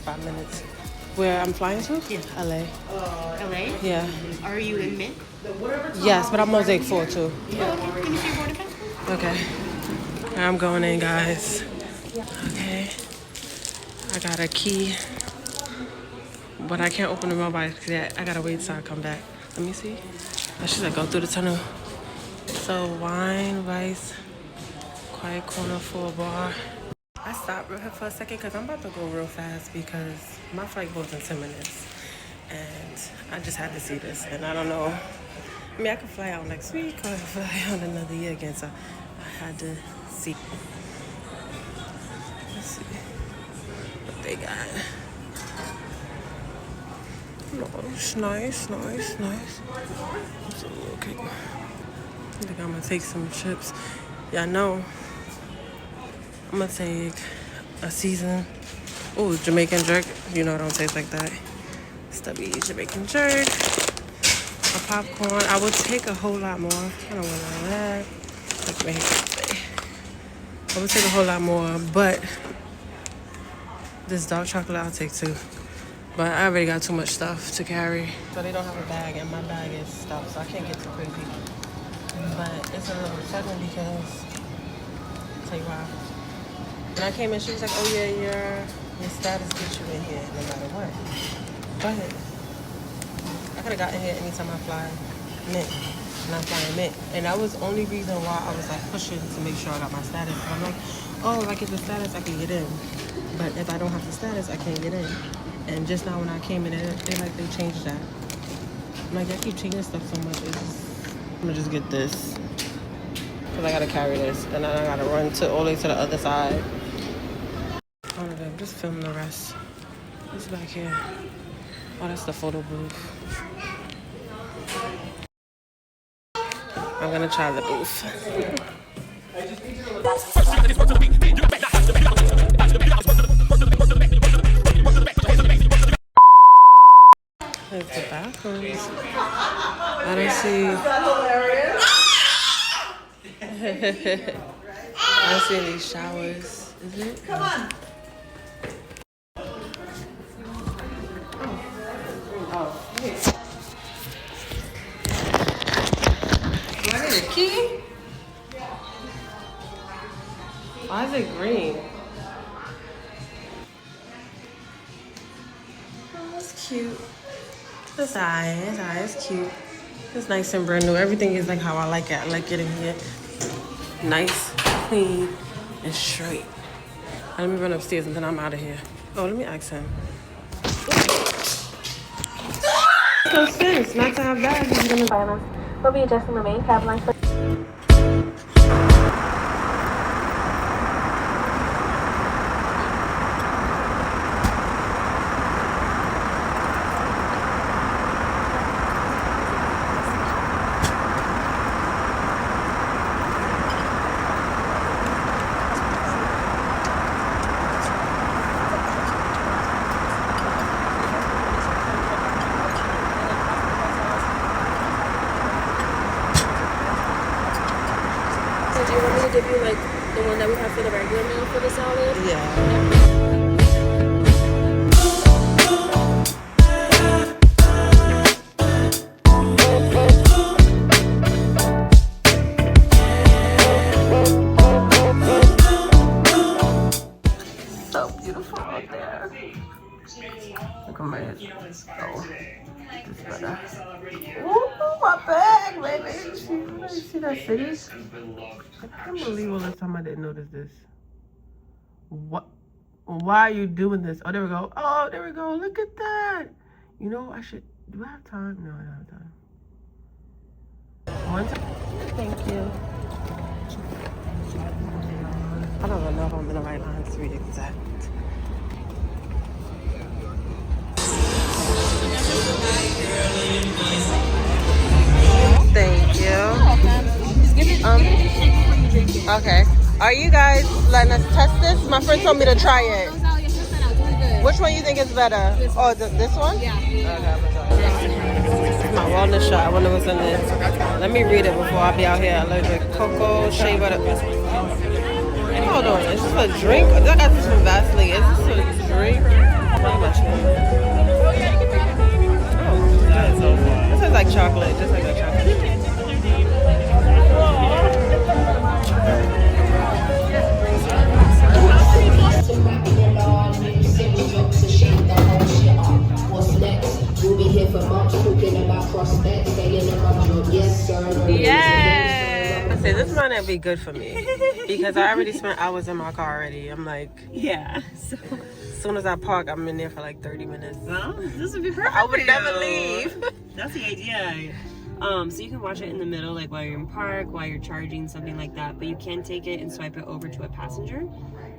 5 minutes. Where I'm flying to? Yeah. LA. LA? Yeah. Are you in Mint? Yes, but I'm Mosaic 4 too. Yeah. Oh, okay. Can you see your boarding pass? Okay. I'm going in, guys. Okay. I got a key. But I can't open the mailbox yet. I gotta wait till I come back. Let me see. I should go through the tunnel. So wine, rice, quiet corner for a bar. I stopped real here for a second because I'm about to go real fast because my flight goes in 10 minutes. And I just had to see this. And I don't know. I mean, I could fly out next week or I could fly out another year again. So I had to see. Let's see what they got. Nice. It's a little cake. I think I'm gonna take some chips. Yeah, I know. I'm gonna take a season. Oh, Jamaican jerk. You know it don't taste like that. Stubby Jamaican jerk. A popcorn. I would take a whole lot more. I don't want none of that. Like Mexican. I would take a whole lot more, but this dark chocolate I'll take too. But I already got too much stuff to carry. So they don't have a bag, and my bag is stuffed, so I can't get too crazy. But it's a little upsetting because, I'll tell you why. When I came in, she was like, oh yeah, your status gets you in here no matter what. But I could have gotten here anytime I fly Mint. And I'm flying Mint. And that was the only reason why I was like pushing to make sure I got my status. And I'm like, oh, if I get the status, I can get in. But if I don't have the status, I can't get in. And just now when I came in, they changed that. I'm like, I keep changing stuff so much. I'm gonna just get this. Cause I gotta carry this. And then I gotta run all the way to the other side. One of them, just film the rest. What's back here? Oh, that's the photo booth. I'm gonna try the booth. There's the bathrooms. I don't see. I don't see any showers. Is it? Come on. Oh, hey. Do I need a key? Why is it green? Oh, that's cute. This eye is cute. It's nice and brand new. Everything is like how I like it. I like it in here. Nice, clean, and straight. Let me run upstairs and then I'm out of here. Oh, let me ask him. So since not to have bags, you're gonna buy us. We'll be adjusting the main cab line for Do you want me to give you like the one that we have for the regular meal for the salad? Yeah. So beautiful out there. Look at my head. Oh, this better. Ooh, my bag, baby. See that city? I can't believe all the time I didn't notice this. What? Why are you doing this? Oh, there we go. Oh, there we go. Look at that. You know, I should. Do I have time? No, I don't have time. One time. Thank you. I don't even know if I'm in the right line to be exact. Thank you. Okay. Are you guys letting us test this? My friend told me to try it. Which one you think is better? Oh, this one? Yeah. Okay, I'm gonna try it. My wellness shot. I wonder what's in this. Let me read it before I be out here. Allergic cocoa, shea butter. Hold on. Is this a drink? I got this from Vaseline. Is this a drink? might be good for me because I already spent hours in my car already. I'm like, Yeah. So, as soon as I park, I'm in there for like 30 minutes. well, this would be perfect. I would for never you. leave. That's the idea. So you can watch it in the middle, like while you're in park, while you're charging, something like that. But you can take it and swipe it over to a passenger,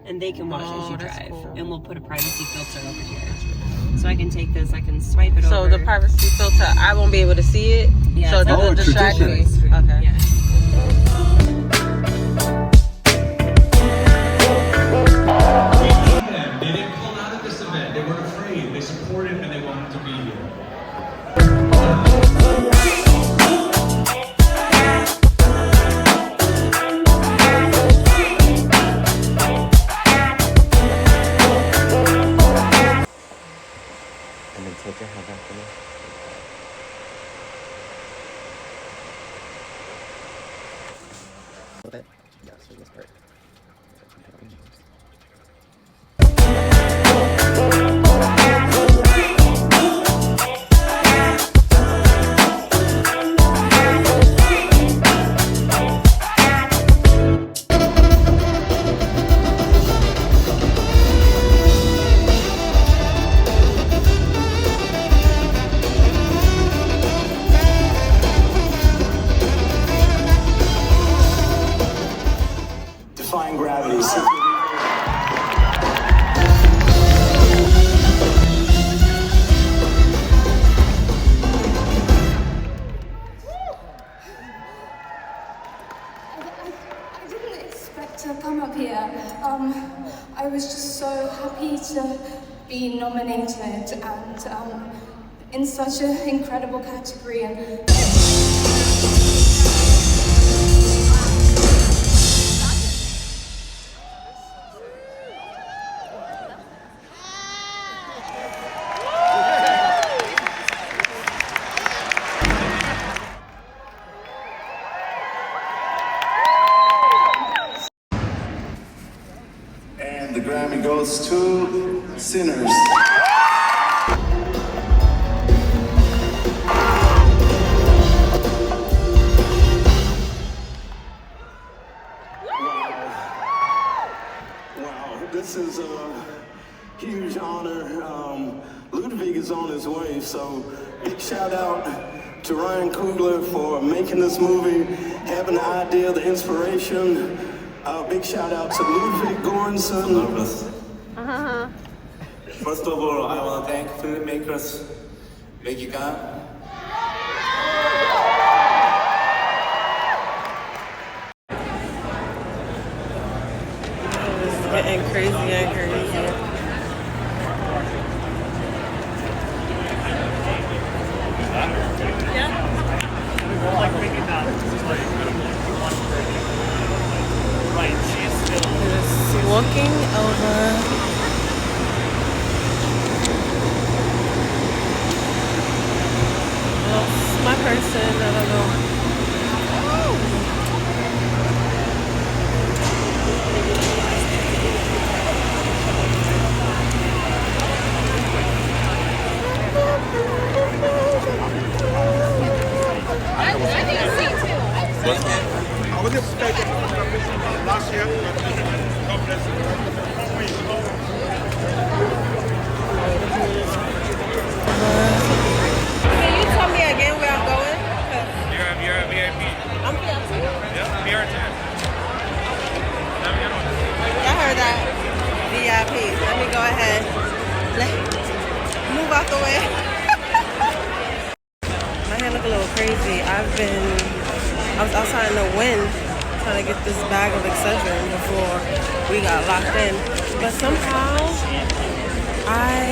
and they can watch as you that's drive. cool. And we'll put a privacy filter over here. So I can take this, I can swipe it over. So the privacy filter, I won't be able to see it. Yeah, so it it's doesn't all distract me. tradition. Okay. Yeah. They didn't pull out of this event. They weren't afraid. They supported and they wanted to be here. And then take your hand out for me. A little bit. Yeah, so this part. Defying gravity. I didn't expect to come up here. I was just so happy to be nominated and in such an incredible category. And the Grammy goes to Sinners. Wow, this is a huge honor. Ludwig is on his way, so big shout out to Ryan Coogler for making this movie, having the idea, the inspiration. Big shout out to Ludwig Göransson. First of all, I want to thank filmmakers, Mexican. It's getting crazy and crazy. Just walking over. Lost my person, I don't know. I was expecting last year. God bless Can you tell me again where I'm going? You're a VIP. I'm VIP. Yeah, VIP. Y'all heard that? VIP. Let me go ahead. Move out the way. My hair look a little crazy. I was outside in the wind trying to get this bag of Excedrin before we got locked in. But somehow I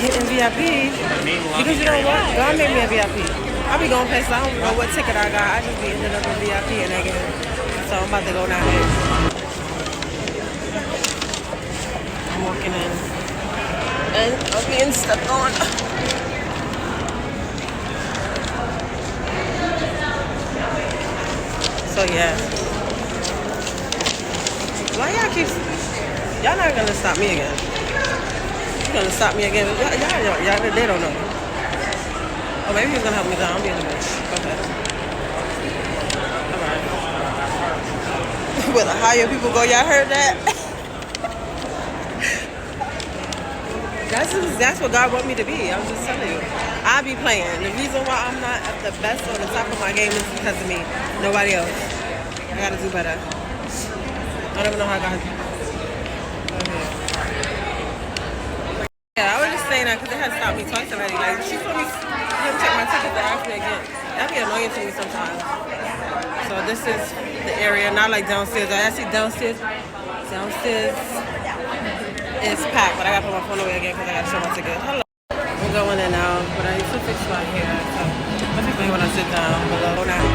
get in VIP because you know what? God made me a VIP. I be going places, I don't know what ticket I got. I just be ending up in VIP and again. So I'm about to go down there. I'm walking in. And I'm being stepped on. So yeah. Why y'all not gonna stop me again? You gonna stop me again? Y'all they don't know. Oh, maybe he's gonna help me down. I'm being a bitch. Go ahead. Alright. where the higher people go. Y'all heard that? That's what God want me to be. I'm just telling you. I be playing. The reason why I'm not at the best or the top of my game is because of me. Nobody else. I gotta do better. I don't even know how I got here. Yeah, I was just saying that because they had stopped me twice already. Like, she told me, you have to check my ticket to ask me again. That'd be annoying to me sometimes. So this is the area, not like downstairs. I actually downstairs is packed, but I gotta put my phone away again because I gotta show my ticket. Hello. I'm going in now, but I used to fix my hair. So I fix my hair when I sit down below now.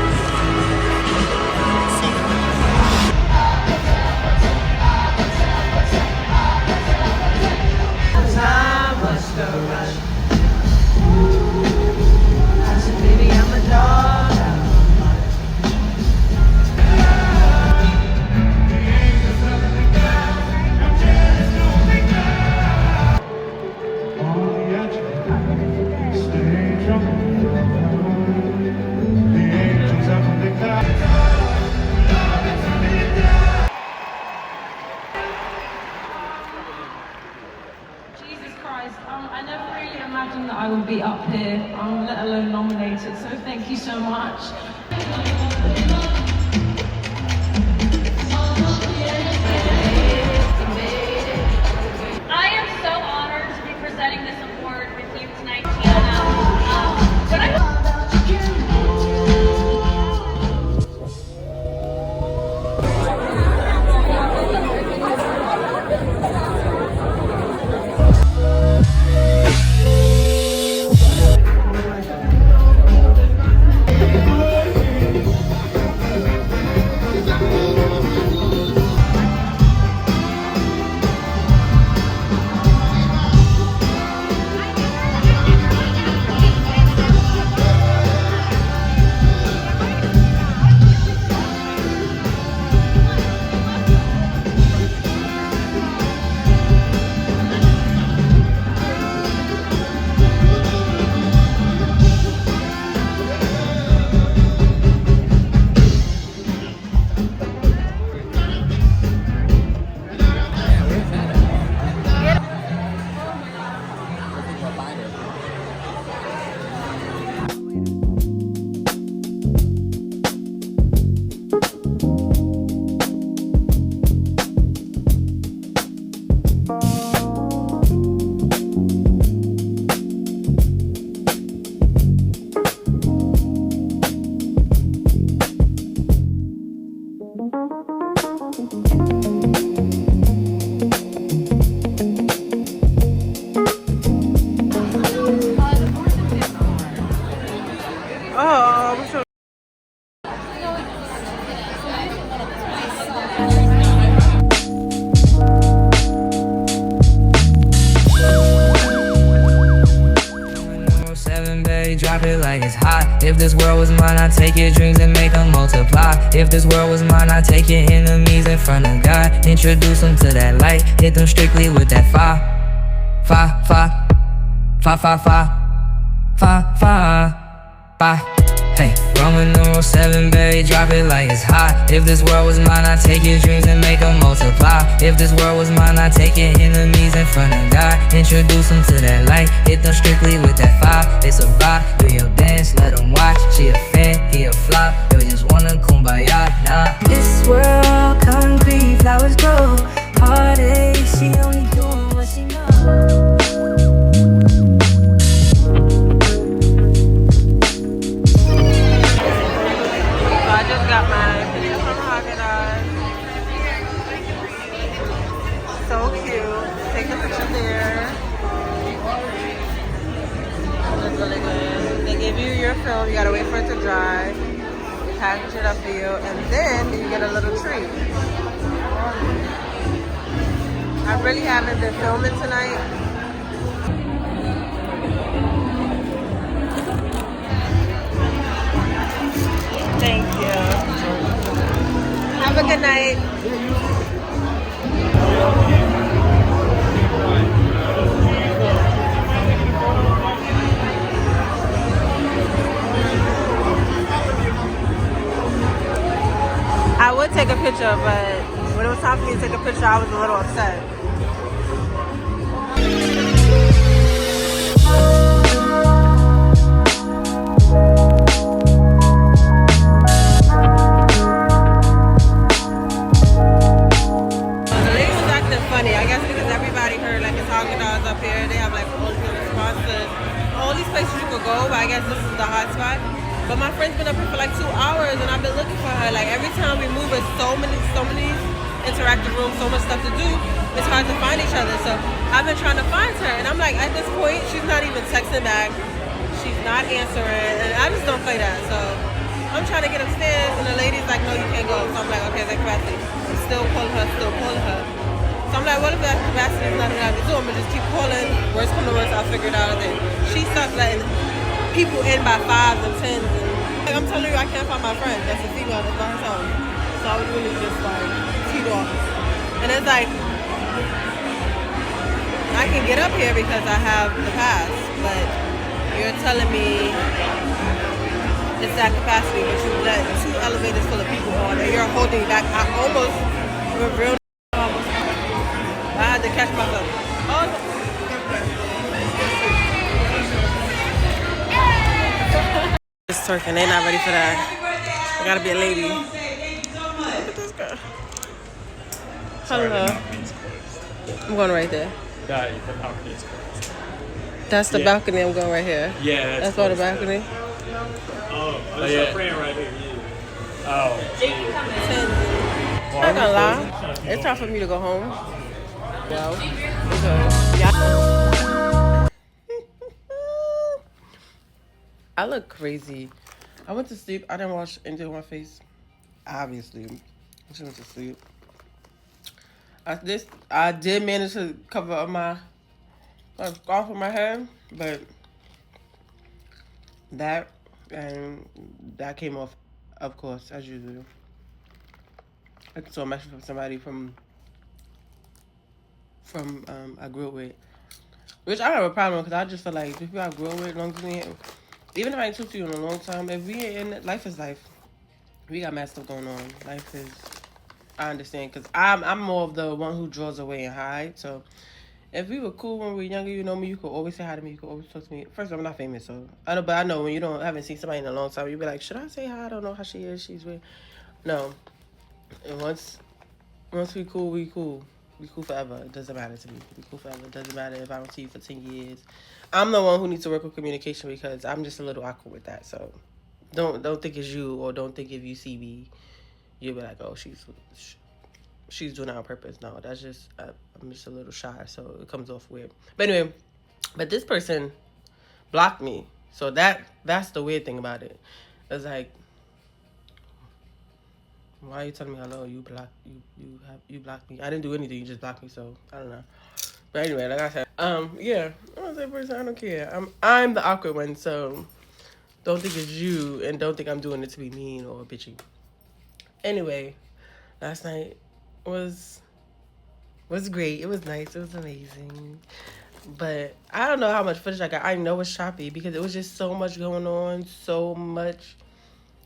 I never really imagined that I would be up here, let alone nominated, so thank you so much. I am so honored to be presenting this award with you tonight, Tiana. But I Drop it like it's hot. If this world was mine, I'd take your dreams and make them multiply. If this world was mine, I'd take your enemies in front of God. Introduce them to that light. Hit them strictly with that fire. Fire, fire, fire, fire, fire, fire, fire, fire. Hey, Roman numeral 7, baby, drop it like it's hot. If this world was mine, I'd take your dreams and make them multiply. If this world was mine, I'd take your enemies in front of God. Introduce them to that light, hit them strictly with that fire. They survive, do your dance, let them watch. She a fan, he a flop, they just wanna kumbaya, nah. This world, concrete, flowers grow. Heartache, she only doing what she knows. Got my video from Haagen-Dazs. So cute. Take a picture there. Looks really good. They give you your film. You gotta wait for it to dry. Package it up for you, and then you get a little treat. I really haven't been filming tonight. Thank you. Have a good night. I would take a picture, but I was a little upset. The lady was acting funny. I guess because everybody heard like it's Haagen Dazs up here. They have like all these responses, all these places you could go. But I guess this is the hot spot. But my friend's been up here for like 2 hours, and I've been looking for her. Like every time we move, there's so many interactive rooms, so much stuff to do. It's hard to find each other. So I've been trying to find her, and I'm like, at this point, she's not even texting back. She's not answering, and I just don't play that. So I'm trying to get upstairs, and the lady's like, no, you can't go. So I'm like, okay, that capacity. I'm still calling her. So I'm like, what if that capacity is not enough to do? I'm gonna just keep calling. Worst come to worst, I'll figure it out. And then she starts letting people in by 5s and 10s. And like, I'm telling you, I can't find my friend. That's a female that's by herself. So I was really just like teed off. And it's like, I can get up here because I have the pass, but you're telling me it's that capacity, but you let 2 elevators full of people on, and you're holding back. I almost, I had to catch myself. It's twerking, they not ready for that. I gotta be a lady. Look at this girl. Hello. I'm going right there. The balcony is closed. That's the balcony. I'm going right here. Yeah, that's for the balcony. Oh, there's a friend right here. Oh. I'm not gonna lie. It's time for me to go home. I look crazy. I went to sleep. I didn't wash anything on my face. Obviously. I just went to sleep. I did manage to cover up my scarf on my head, but that came off, of course, as usual. I saw a message from somebody from I grew up with, which I have a problem because I just feel like if I grew up with, long as we ain't, even if I ain't talked to you in a long time, if we ain't in life is life. We got mad stuff going on. Life is. I understand because I'm more of the one who draws away and hides. So if we were cool when we were younger, you know me, you could always say hi to me, you could always talk to me. First, I'm not famous, so I know. But I know when you haven't seen somebody in a long time, you be like, should I say hi? I don't know how she is. She's weird. No. And once we cool, we cool. We cool forever. It doesn't matter to me. We cool forever. It doesn't matter if I don't see you for 10 years. I'm the one who needs to work with communication because I'm just a little awkward with that. So don't think it's you, or don't think if you see me, you'll be like, oh, she's doing it on purpose. No, that's just I'm just a little shy, so it comes off weird. But anyway, this person blocked me, so that's the weird thing about it. It's like, why are you telling me hello? You blocked me. I didn't do anything. You just blocked me, so I don't know. But anyway, like I said, yeah, I'm that person. I don't care. I'm the awkward one, so don't think it's you, and don't think I'm doing it to be mean or bitchy. Anyway, last night was great. It was nice. It was amazing. But I don't know how much footage I got. I know it's choppy because it was just so much going on, so much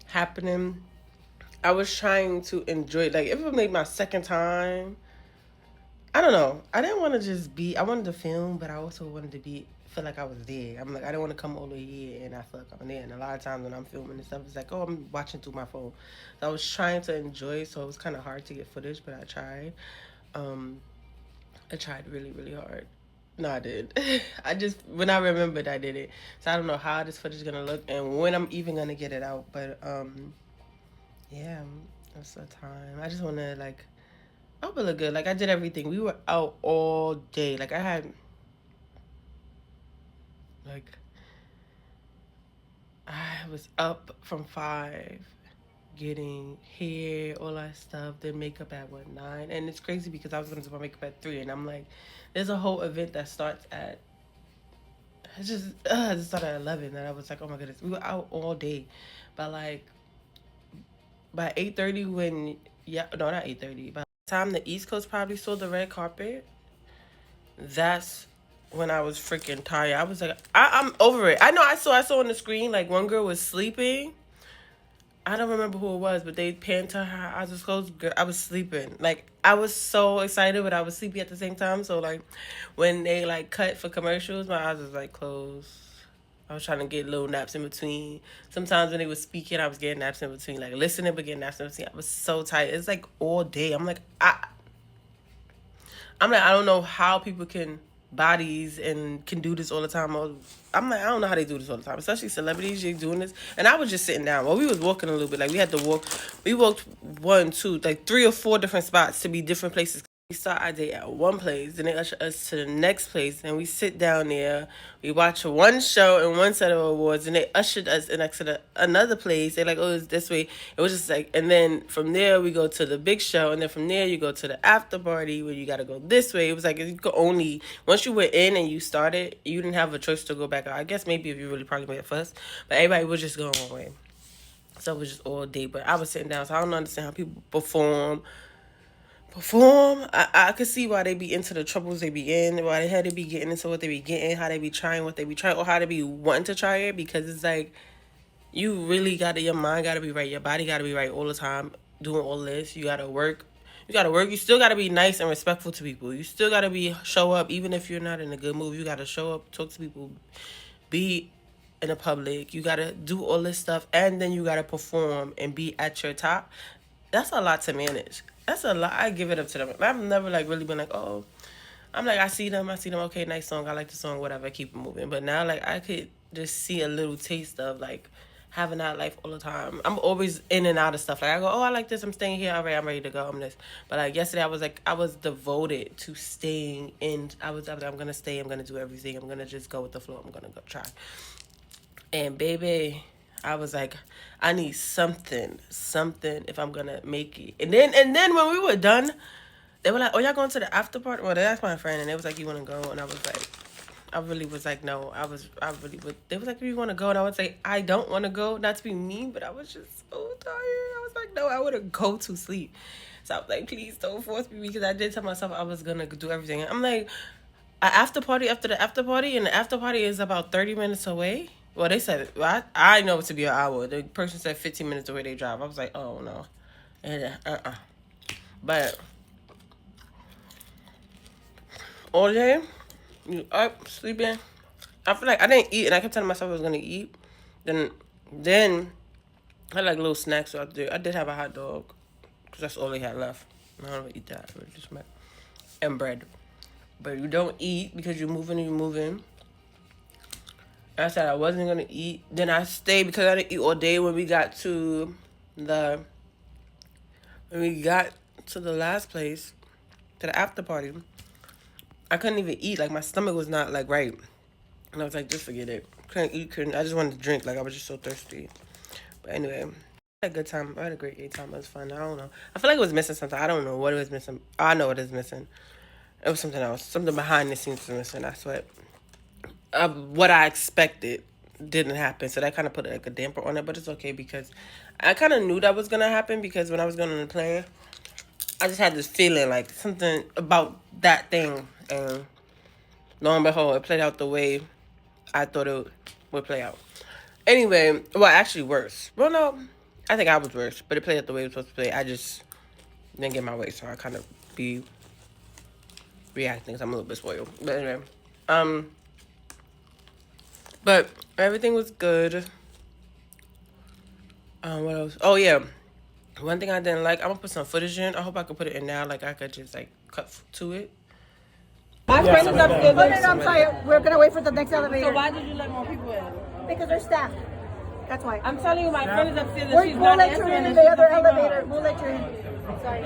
happening. I was trying to enjoy it. Like, if it was maybe my second time, I don't know. I didn't want to just be, I wanted to film, but I also wanted to feel like I was there. I'm like, I didn't want to come over here and I feel like I'm there. And a lot of times when I'm filming and stuff, it's like, oh, I'm watching through my phone. So I was trying to enjoy it, so it was kind of hard to get footage, but I tried. I tried really, really hard. No, I did. When I remembered, I did it. So I don't know how this footage is going to look and when I'm even going to get it out. But, yeah, that's the time. I just want to, like, I hope it look good. Like, I did everything. We were out all day. Like, I was up from 5, getting hair, all that stuff, then makeup at 9. And it's crazy because I was gonna do my makeup at 3, and I'm like, there's a whole event that starts at it started at 11, and I was like, oh my goodness, we were out all day. But like by 8:30 not 8:30, by the time the East Coast probably saw the red carpet, that's when I was freaking tired. I was like, I'm over it. I know I saw on the screen, like, one girl was sleeping. I don't remember who it was, but they panned to her eyes was closed. Girl, I was sleeping. Like, I was so excited, but I was sleepy at the same time. So, like, when they, like, cut for commercials, my eyes was, like, closed. I was trying to get little naps in between. Sometimes when they was speaking, I was getting naps in between. Like, listening, but getting naps in between. I was so tired. It's, like, all day. I'm like, I don't know how people can bodies and can do this all the time. I'm like, I don't know how they do this all the time, especially celebrities. They doing this, and I was just sitting down. Well, we was walking a little bit. Like, we had to walk. We walked 1, 2, like 3 or 4 different spots to be different places. We start our day at one place, then they usher us to the next place, and we sit down there. We watch one show and one set of awards, and they ushered us next to another place. They're like, oh, it's this way. It was just like, and then from there we go to the big show, and then from there you go to the after party where you got to go this way. It was like you could only, once you were in and you started, you didn't have a choice to go back out. I guess maybe if you really probably went first, but everybody was just going one way. So it was just all day. But I was sitting down, so I don't understand how people perform. I could see why they be into the troubles they be in, why they had to be getting into what they be getting, how they be trying what they be trying, or how they be wanting to try it, because it's like, you really your mind gotta be right, your body gotta be right all the time, doing all this. You gotta work, you still gotta be nice and respectful to people, you still gotta show up, even if you're not in a good mood, you gotta show up, talk to people, be in the public, you gotta do all this stuff, and then you gotta perform and be at your top. That's a lot to manage. That's a lot. I give it up to them. I've never like really been like, oh, I'm like, I see them. Okay, nice song. I like the song, whatever. Keep it moving. But now, like, I could just see a little taste of like having that life all the time. I'm always in and out of stuff. Like, I go, oh, I like this. I'm staying here. All right, I'm ready to go. I'm this. But like yesterday, I was devoted to staying in. I'm gonna stay. I'm gonna do everything. I'm gonna just go with the flow. I'm gonna go try. And baby, I was like, I need something if I'm gonna make it. And then when we were done, they were like, oh, y'all going to the after party? Well, they asked my friend, and they was like, you want to go? And I was like, I really was like, no. They was like, do you want to go? And I would say, I don't want to go. Not to be mean, but I was just so tired. I was like, no, I wouldn't go to sleep. So I was like, please don't force me, because I did tell myself I was gonna do everything. I'm like, an after party after the after party, and the after party is about 30 minutes away. Well, they said, I know it to be an hour. The person said 15 minutes away they drive. I was like, oh, no. And, But all day, you up, sleeping. I feel like I didn't eat, and I kept telling myself I was going to eat. Then I had like little snacks out there. I did have a hot dog, because that's all they had left. I don't eat that. And bread. But you don't eat because you're moving. I said I wasn't going to eat. Then I stayed because I didn't eat all day when we got to the last place, to the after party. I couldn't even eat. Like, my stomach was not, like, right. And I was like, just forget it. Couldn't eat, I just wanted to drink. Like, I was just so thirsty. But anyway, I had a good time. I had a great time. It was fun. I don't know. I feel like it was missing something. I don't know what it was missing. I know what is missing. It was something else. Something behind the scenes was missing. That's what I expected didn't happen. So that kind of put like a damper on it. But it's okay, because I kind of knew that was going to happen, because when I was going on the plane, I just had this feeling like something about that thing. And lo and behold, it played out the way I thought it would play out. Anyway, well, actually worse. Well, no, I think I was worse. But it played out the way it was supposed to play. I just didn't get my way. So I kind of be reacting, because I'm a little bit spoiled. But anyway, but everything was good. What else? Oh, yeah. One thing I didn't like, I'm going to put some footage in. I hope I could put it in now. Like, I could just, like, cut to it. My friend is upstairs. I'm sorry. We're going to wait for the next elevator. So why did you let more people in? Because they're staffed. That's why. I'm telling you, my friend is upstairs. We'll let you in the other elevator. We'll let you in. Sorry.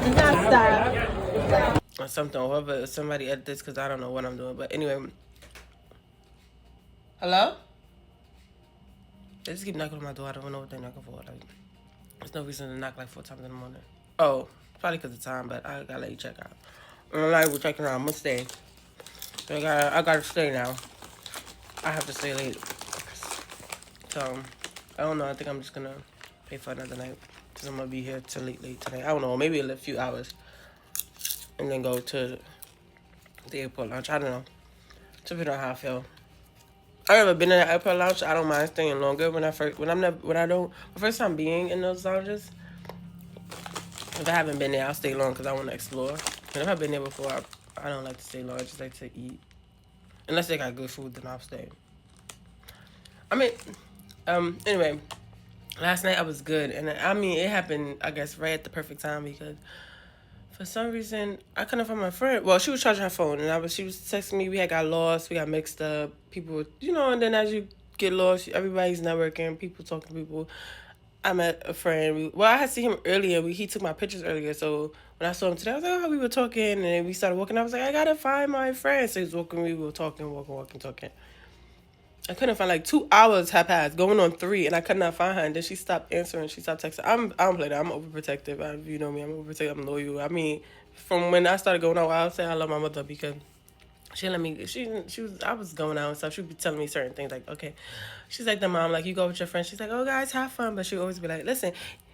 It's not staffed. Or something, whoever, somebody edit this, because I don't know what I'm doing. But anyway. Hello? They just keep knocking on my door. I don't know what they're knocking for. Like, there's no reason to knock like 4 times in the morning. Oh, probably because of time, but I gotta let you check out. I'm like, we're checking out. I'm gonna stay. So I gotta stay now. I have to stay late. So, I don't know. I think I'm just gonna pay for another night, because I'm gonna be here till late today. I don't know. Maybe a few hours. And then go to the airport lunch. I don't know. Depending on how I feel. I never been in an airport lounge. I don't mind staying longer my first time being in those lounges. If I haven't been there, I'll stay long because I want to explore. And if I've been there before, I don't like to stay long. I just like to eat. Unless they got good food, then I'll stay. I mean, anyway, last night I was good. And I mean, it happened, I guess, right at the perfect time because for some reason, I couldn't find my friend. Well, she was charging her phone and she was texting me. We had got lost. We got mixed up. People, and then as you get lost, everybody's networking. People talking to people. I met a friend. I had seen him earlier. He took my pictures earlier. So when I saw him today, I was like, oh, we were talking. And then we started walking. I was like, I got to find my friend. So he was walking. We were talking, talking. I couldn't find, like 2 hours had passed, going on 3, and I could not find her. And then she stopped answering. She stopped texting. I don't play that. I'm overprotective. You know me. I'm overprotective. I'm loyal. I mean, from when I started going out, I would say I love my mother because she let me. I was going out and stuff. She'd be telling me certain things like, okay, she's like the mom, like you go with your friends. She's like, oh guys, have fun, but she'll always be like, listen.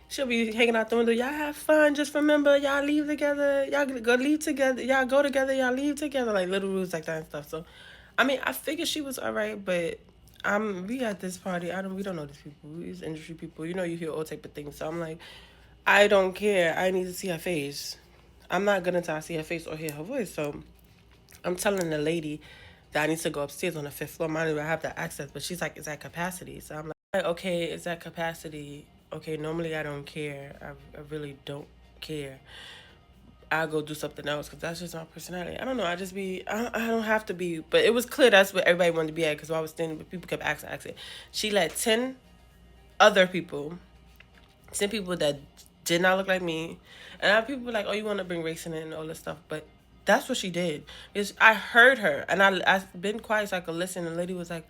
She'll be hanging out the window. Y'all have fun. Just remember, y'all leave together. Y'all go leave together. Y'all go together. Y'all leave together. Like little rules like that and stuff. So, I mean, I figured she was all right, but we at this party. We don't know these people. These industry people. You hear all type of things. So I'm like, I don't care. I need to see her face. I'm not gonna until I see her face or hear her voice. So I'm telling the lady that I need to go upstairs on the 5th floor. Mind you, I have that access, but she's like, is that capacity? So I'm like, okay, is that capacity? Okay, normally I don't care. I really don't care. I'll go do something else because that's just my personality. I don't know. I don't have to be. But it was clear that's what everybody wanted to be at because while I was standing, but people kept asking. She let 10 other people, 10 people that did not look like me. And I have people like, oh, you want to bring race in it and all this stuff. But that's what she did. Because I heard her and I've been quiet so I could listen. And the lady was like,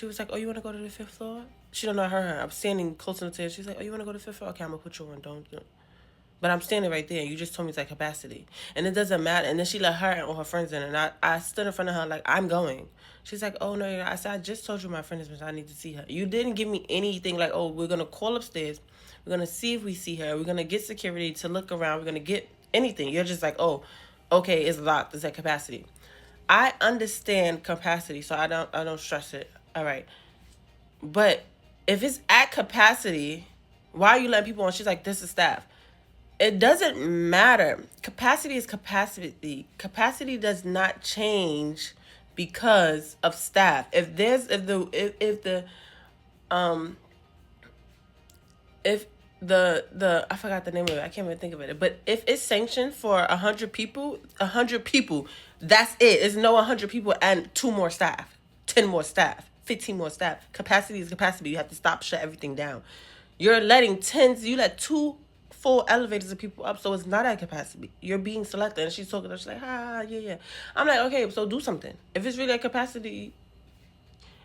oh, you want to go to the 5th floor? She don't know I heard her. I'm standing close enough to her. She's like, oh, you want to go to the 5th floor? Okay, I'm going to put you on. Don't. But I'm standing right there. You just told me it's like capacity. And it doesn't matter. And then she let her and all her friends in. And I stood in front of her like, I'm going. She's like, oh, no, you're not. I said, I just told you my friend is missing. I need to see her. You didn't give me anything like, oh, we're going to call upstairs. We're going to see if we see her. We're going to get security to look around. We're going to get anything. You're just like, oh, okay, it's locked. It's at capacity. I understand capacity, so I don't stress it. All right. But if it's at capacity, why are you letting people on? She's like, this is staff. It doesn't matter. Capacity is capacity. Capacity does not change because of staff. If I forgot the name of it. I can't even think of it. But if it's sanctioned for 100 people, that's it. It's no 100 people and 2 more staff, 10 more staff, 15 more staff. Capacity is capacity. You have to shut everything down. You're letting you let 2 full elevators of people up, so it's not at capacity. You're being selected. And she's talking, she's like, yeah. I'm like, okay, so do something. If it's really at capacity,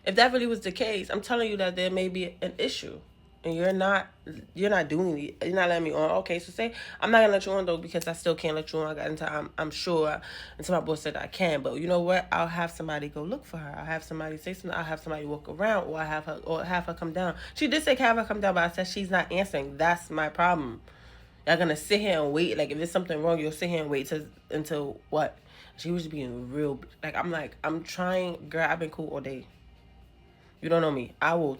if that really was the case, I'm telling you that there may be an issue. And you're not doing it. You're not letting me on. Okay, so say I'm not gonna let you on though because I still can't let you on. I'm sure until my boss said I can. But you know what? I'll have somebody go look for her. I'll have somebody say something. I'll have somebody walk around, or have her come down. She did say have her come down, but I said she's not answering. That's my problem. Y'all gonna sit here and wait. Like if there's something wrong, you'll sit here and wait until what? She was being real. I'm trying, girl. I've been cool all day. You don't know me. I will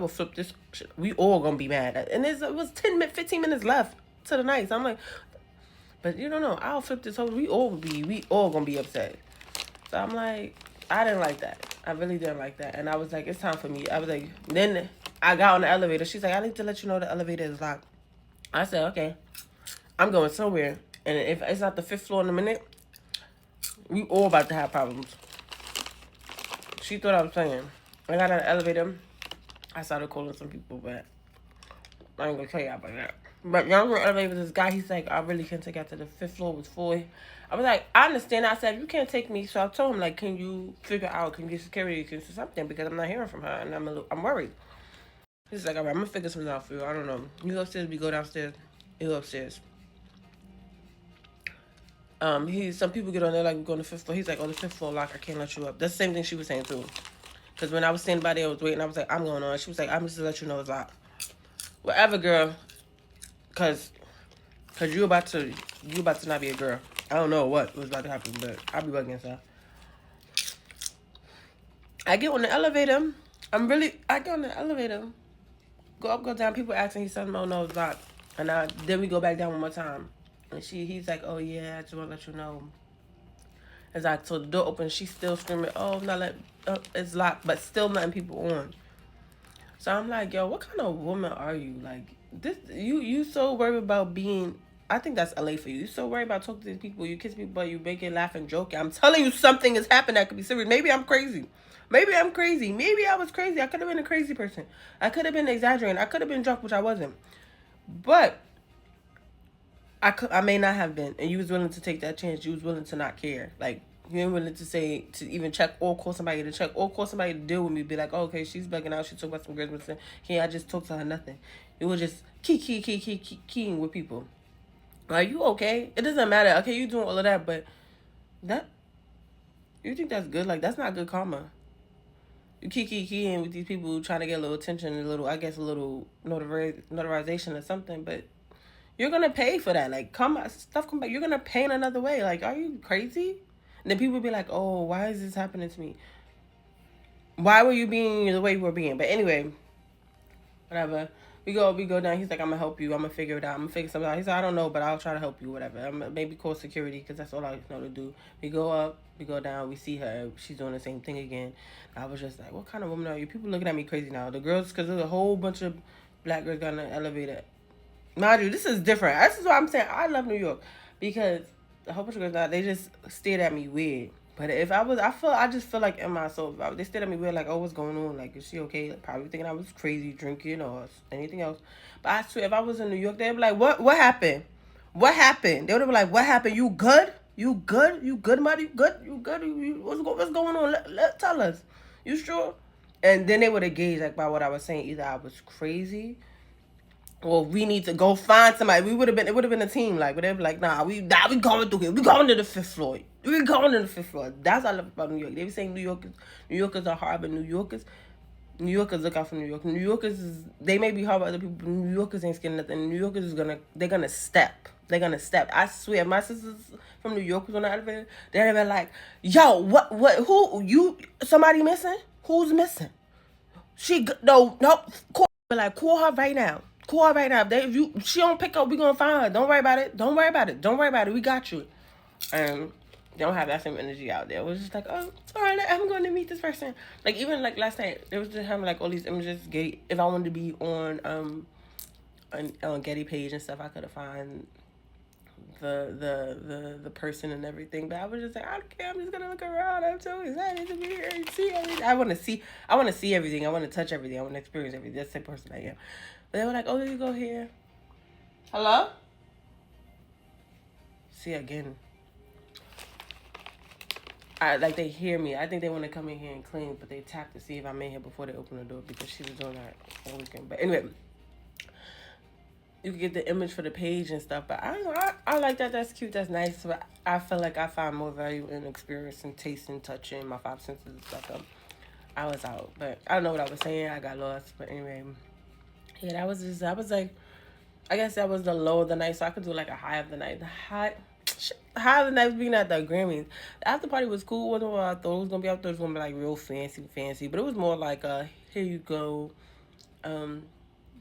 flip this shit. We all gonna be mad. And it was 15 minutes left to the night. So I'm like, but you don't know. I'll flip this over. We all gonna be upset. So I'm like, I didn't like that. I really didn't like that. And I was like, it's time for me. I was like, then I got on the elevator. She's like, I need to let you know the elevator is locked. I said, okay. I'm going somewhere. And if it's not the 5th floor in a minute, we all about to have problems. She thought I was playing. I got on the elevator. I started calling some people, but I ain't gonna tell y'all about that. But y'all were elevator with this guy. He's like, I really can't take out to the 5th floor. It was full. I was like, I understand. I said, you can't take me. So I told him, like, can you figure out, can you get security, can you do something? Because I'm not hearing from her, and I'm worried. He's like, all right, I'm gonna figure something out for you. I don't know. You go upstairs, we go downstairs. You go upstairs. Some people get on there like we're going to 5th floor. He's like, oh, the 5th floor lock. I can't let you up. That's the same thing she was saying too. Because when I was standing by there, I was waiting. I was like, I'm going on. She was like, I'm just to let you know it's locked. Whatever, girl. Cause you about to not be a girl. I don't know what was about to happen, but I'll be bugging her. I get on the elevator. I get on the elevator. Go up, go down. People asking, he said, no, it's not. And then we go back down one more time. And he's like, oh yeah, I just want to let you know. As I told the door open, she's still screaming, oh, it's locked, but still letting people on. So I'm like, yo, what kind of woman are you? Like, this, you so worried about being, I think that's LA for you. You so worried about talking to these people, you kiss people, you make it laugh and joke. I'm telling you, something has happened that could be serious. Maybe I'm crazy. Maybe I'm crazy. Maybe I was crazy. I could have been a crazy person. I could have been exaggerating. I could have been drunk, which I wasn't. But I may not have been. And you was willing to take that chance. You was willing to not care. Like, you ain't willing to even check or call somebody to check or call somebody to deal with me. Be like, oh, okay, she's bugging out. She talked about some girls. I just talked to her nothing. It was just keying with people. Are you okay? It doesn't matter. Okay, you doing all of that, but you think that's good? Like, that's not good karma. You keying with these people trying to get a little attention, a little notarization or something, but you're gonna pay for that. Like, stuff come back. You're gonna pay in another way. Like, are you crazy? And then people be like, oh, why is this happening to me? Why were you being the way you were being? But anyway, whatever. We go down. He's like, I'm gonna help you. I'm gonna figure it out. I'm gonna figure something out. He said, I don't know, but I'll try to help you. Whatever. I'm gonna maybe call security because that's all I know to do. We go up. We go down. We see her. She's doing the same thing again. I was just like, what kind of woman are you? People looking at me crazy now. The girls, because there's a whole bunch of black girls got in the elevator. Mind you, this is different. This is what I'm saying. I love New York because a whole bunch of girls now, they just stared at me weird. But if I just feel like in my soul, they stared at me weird, like, oh, what's going on? Like, is she okay? Like, probably thinking I was crazy, drinking or anything else. But I swear, if I was in New York, they'd be like, what happened? What happened? They would be like, what happened? You good? You good? You good, Marty? You good? You good? What's going on? Tell us. You sure? And then they would have gauged, like, by what I was saying. Either I was crazy, or we need to go find somebody. It would have been a team. Like, they'd be like, nah, we going through here. We going to the 5th floor. We going to the 5th floor. That's what I love about New York. They be saying New Yorkers are hard, but New Yorkers look out for New York. New Yorkers they may be hard, but other people. But New Yorkers ain't scared of nothing. New Yorkers they're gonna step. They're gonna step. I swear, my sisters from New York was on the elevator. They'd be like, yo, somebody missing? Who's missing? No. Call her right now. Call her right now. If she don't pick up, we gonna find her. Don't worry about it. We got you. They don't have that same energy out there. It was just like, oh, all right, I'm going to meet this person. Like, even like last night, it was just having like all these images. If I wanted to be on Getty page and stuff, I could have found the person and everything. But I was just like, I don't care. I'm just gonna look around. I'm so excited to be here and see everything. I want to see everything. I want to touch everything. I want to experience everything. That's the person I am. But they were like, oh, you go here. Hello? See again. They hear me. I think they want to come in here and clean, but they tap to see if I'm in here before they open the door because she was doing that all weekend. But anyway, you can get the image for the page and stuff. But I don't know. I like that. That's cute. That's nice. But I feel like I find more value in experience and tasting, touching, my 5 senses and stuff. I was out, but I don't know what I was saying. I got lost. But anyway, yeah, I was like, I guess that was the low of the night, so I could do like a high of the night. The high of the night was being at the Grammys. The after party was cool. It wasn't what I thought it was gonna be. I thought it was gonna be like real fancy, but it was more like here you go,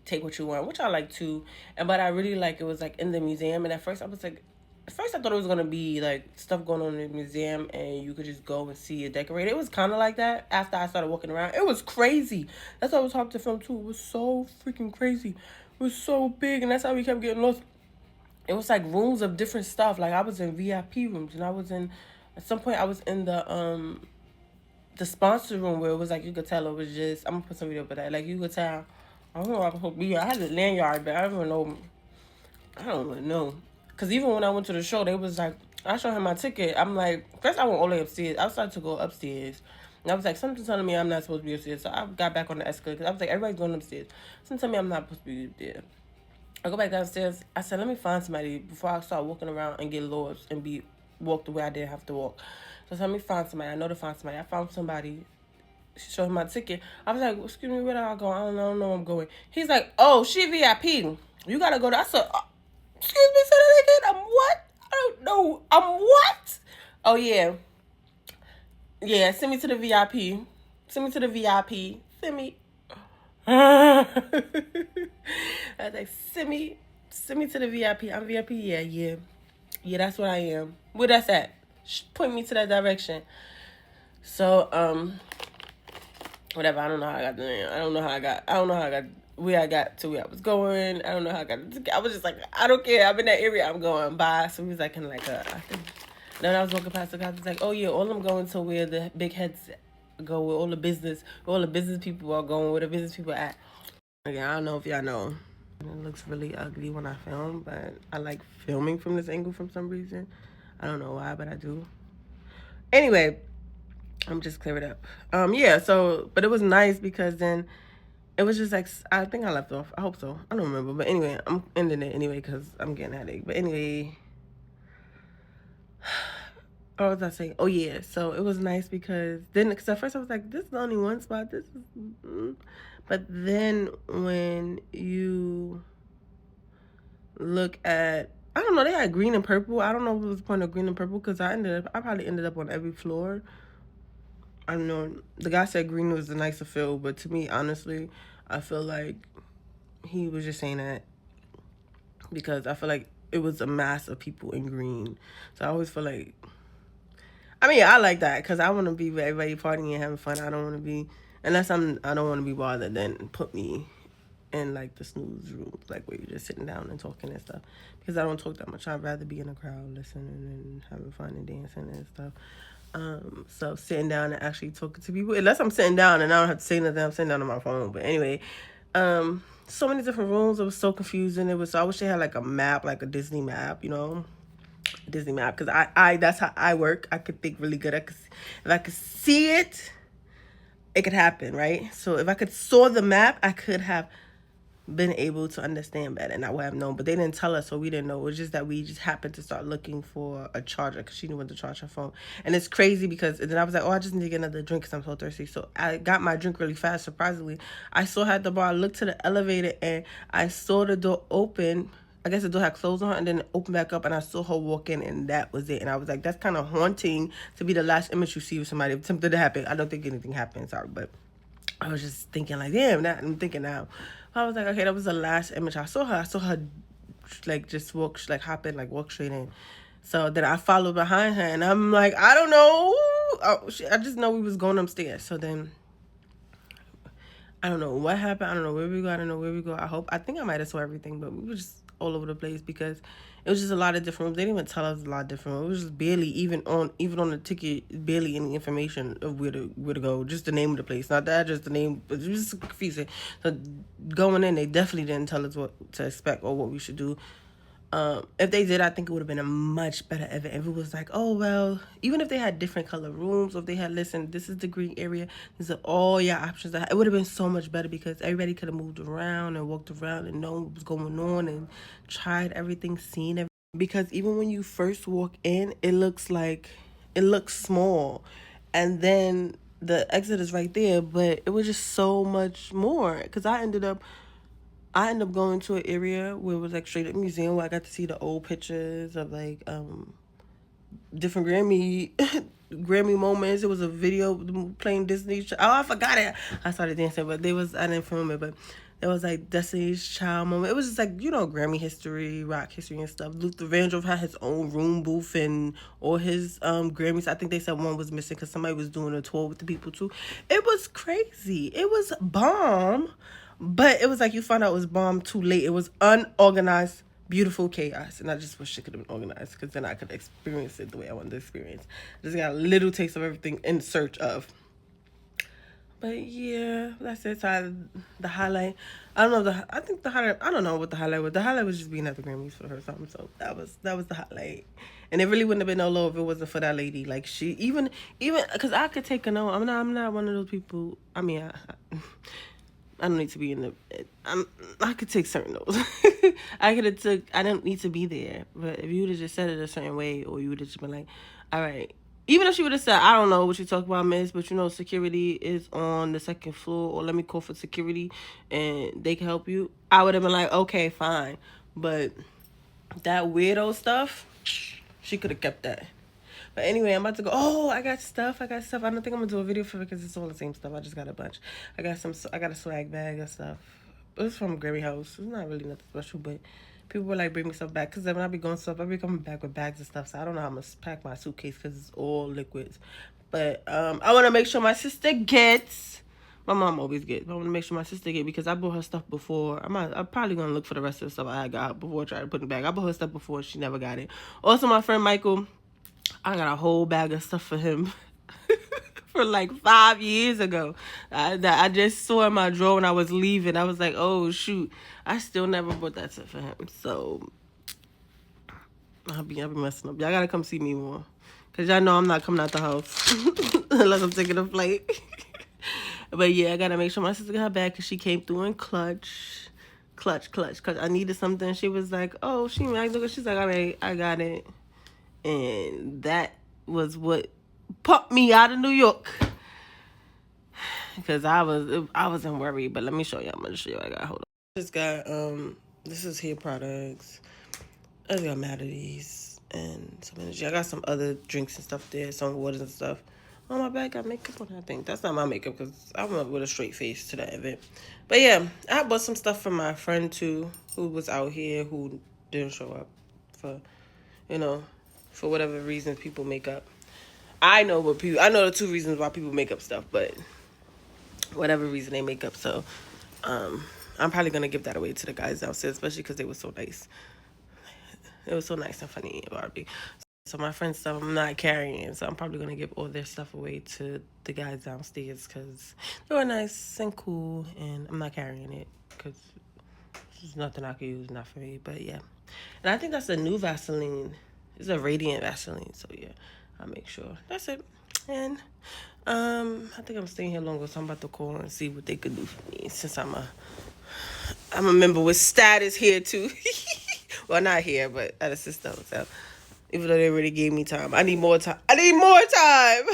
take what you want, which I like too. But I really like it was like in the museum. And at first I thought it was gonna be like stuff going on in the museum and you could just go and see it decorated. It was kind of like that after I started walking around. It was crazy. That's why I was hard to film too. It was so freaking crazy. It was so big, and that's how we kept getting lost. It was like rooms of different stuff. Like I was in VIP rooms, and at some point I was in the sponsor room where it was like you could tell it was just, I'm gonna put some video up of that. Like you could tell, I don't know what I'm supposed to be. I had a lanyard, but I don't really know. Cause even when I went to the show, they was like, I showed him my ticket. I'm like, first I went all the way upstairs. I started to go upstairs. And I was like, something telling me I'm not supposed to be upstairs. So I got back on the escalator. Cause I was like, everybody's going upstairs. Something telling me I'm not supposed to be there. I go back downstairs. I said, let me find somebody before I start walking around and get lost and be walked the way I didn't have to walk. So let me find somebody. I know to find somebody. I found somebody. She showed him my ticket. I was like, excuse me, where do I go? I don't know where I'm going. He's like, oh, she VIP. You got to go there. I said, excuse me, say that again. I'm what? I don't know. I'm what? Oh, yeah. Yeah, send me to the VIP. Send me to the VIP. Send me. I was like, send me to the VIP. I'm VIP. Yeah. That's what I am. Where that's at? Point me to that direction. So whatever. I don't know how I got there. I don't know how I got where I got to where I was going. I don't know how I got. I was just like, I don't care. I'm in that area. I'm going by. So he was like, kind of like I think. Then I was walking past the guy. He's like, oh yeah, all I'm going to where the big heads go, where all the business people are going, where the business people at. Again, I don't know if y'all know. It looks really ugly when I film, but I like filming from this angle for some reason. I don't know why, but I do. Anyway, I'm just clear it up. Yeah, so, but it was nice because then it was just like, I think I left off. I hope so. I don't remember. But anyway, I'm ending it anyway because I'm getting a headache. But anyway, what was I saying? Oh, yeah. So it was nice because then, because at first I was like, this is only one spot. This is, but then when you look at, I don't know, they had green and purple. I don't know what was the point of green and purple because I probably ended up on every floor. I don't know. The guy said green was the nicer feel, but to me, honestly, I feel like he was just saying that because I feel like it was a mass of people in green. So I always feel like, I mean, I like that because I want to be with everybody partying and having fun. I don't want to be, unless I don't want to be bothered, then put me in like the snooze room, like where you're just sitting down and talking and stuff. Because I don't talk that much. I'd rather be in a crowd listening and having fun and dancing and stuff. So sitting down and actually talking to people, unless I'm sitting down and I don't have to say nothing, I'm sitting down on my phone. But anyway, so many different rooms. It was so confusing. I wish they had like a map, like a Disney map, you know, Disney map. Because I that's how I work. I could think really good. If I could see it, it could happen, right? So if I could saw the map, I could have been able to understand better and I would have known, but they didn't tell us, so we didn't know. It was just that we just happened to start looking for a charger because she knew when to charge her phone. And it's crazy because then I was like, oh, I just need to get another drink because I'm so thirsty. So I got my drink really fast. Surprisingly, I saw her at the bar. I looked to the elevator and I saw the door open. I guess the door had closed on her and then it opened back up and I saw her walk in and that was it. And I was like, that's kind of haunting to be the last image you see of somebody. If something to happen, I don't think anything happened, sorry, but I was just thinking like, damn, I'm thinking now. I was like, okay, that was the last image I saw her. I saw her like just walk, like hop in, like walk straight in. So then I followed behind her and I'm like, I don't know. I just know we was going upstairs. So then I don't know what happened. I don't know where we go. I think I might have saw everything, but we were just all over the place because it was just a lot of different rooms. They didn't even tell us a lot of different rooms. It was just barely even on the ticket, barely any information of where to go. Just the name of the place, not that, just the name. It was just confusing. So going in, they definitely didn't tell us what to expect or what we should do. If they did, I think it would have been a much better event. If it was like, oh well, even if they had different color rooms, or if they had, listen, this is the green area, these are all your options. It would have been so much better because everybody could have moved around and walked around and known what was going on and tried everything, seen everything. Because even when you first walk in, it looks small, and then the exit is right there. But it was just so much more because I ended up going to an area where it was like straight up museum where I got to see the old pictures of like different Grammy moments. It was a video playing Disney. I forgot it. I started dancing, but I didn't film it, but it was like Destiny's Child moment. It was just like, you know, Grammy history, rock history and stuff. Luther Vandross had his own room booth and all his Grammys. I think they said one was missing because somebody was doing a tour with the people too. It was crazy. It was bomb. But it was like you found out it was bomb too late. It was unorganized, beautiful chaos. And I just wish it could have been organized because then I could experience it the way I wanted to experience. I just got a little taste of everything in search of. But yeah, that's it. So the highlight, I don't know, I think the highlight, I don't know what the highlight was. The highlight was just being at the Grammys for her something. So that was the highlight. And it really wouldn't have been no low if it wasn't for that lady. Like she, even, because I could take a note. I'm not one of those people, I mean, I don't need to be I could take certain notes. I don't need to be there. But if you would have just said it a certain way, or you would have just been like, all right. Even if she would have said, I don't know what you talk about, miss, but you know, security is on the second floor, or let me call for security and they can help you. I would have been like, okay, fine. But that weirdo stuff, she could have kept that. But anyway, I'm about to go. Oh, I got stuff. I don't think I'm gonna do a video for it because it's all the same stuff. I just got a bunch. I got a swag bag of stuff. It's from Grammy House. It's not really nothing special, but people were like, bring me stuff back. Because then when I be going stuff, I be coming back with bags and stuff. So I don't know how I'm going to pack my suitcase because it's all liquids. But I want to make sure my sister gets. My mom always gets. But I want to make sure my sister gets because I bought her stuff before. I'm probably going to look for the rest of the stuff I got before I try to put it back. I bought her stuff before. She never got it. Also, my friend Michael, I got a whole bag of stuff for him. For like 5 years ago. I just saw in my drawer when I was leaving. I was like, oh shoot, I still never bought that stuff for him. So I'll be messing up. Y'all gotta come see me more. Cause y'all know I'm not coming out the house. Unless I'm taking a flight. But yeah, I gotta make sure my sister got her back because she came through in clutch. Cause I needed something. She was like, oh, she's like, all right, I got it. And that was what pumped me out of New York. Because I wasn't worried. But let me show you. I'm going to show you what I got. Hold on. I just got, this is hair products. I just got mad at these. And some energy. I got some other drinks and stuff there. Some waters and stuff. On my back, I got makeup on, I think. That's not my makeup because I went with a straight face to that event. But yeah, I bought some stuff from my friend too, who was out here, who didn't show up for, for whatever reason people make up. I know the 2 reasons why people make up stuff, but whatever reason they make up. So I'm probably going to give that away to the guys downstairs, especially because they were so nice. It was so nice and funny and Barbie. So my friend's stuff I'm not carrying, so I'm probably going to give all their stuff away to the guys downstairs because they were nice and cool, and I'm not carrying it because there's nothing I could use, not for me. But yeah, and I think that's a new Vaseline. It's a Radiant Vaseline, so yeah, I'll make sure. That's it. And I think I'm staying here longer, so I'm about to call and see what they could do for me since I'm a member with status here too. Well, not here, but at a sister hotel. Even though they already gave me time. I need more time. I need more time!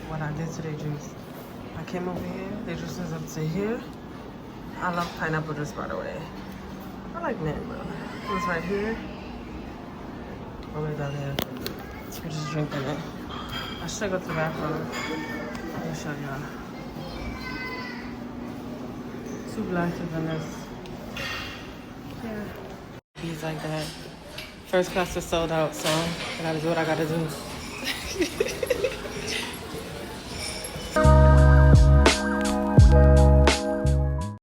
What I did today, juice. I came over here. They just is up to here. I love pineapple juice, by the way. I like mint, bro. It was right here. All the way down here. We're just drinking it. I should go to the bathroom. Let me show y'all. 2 glasses in this. Yeah. He's like that. First class is sold out, so I gotta do what I gotta do.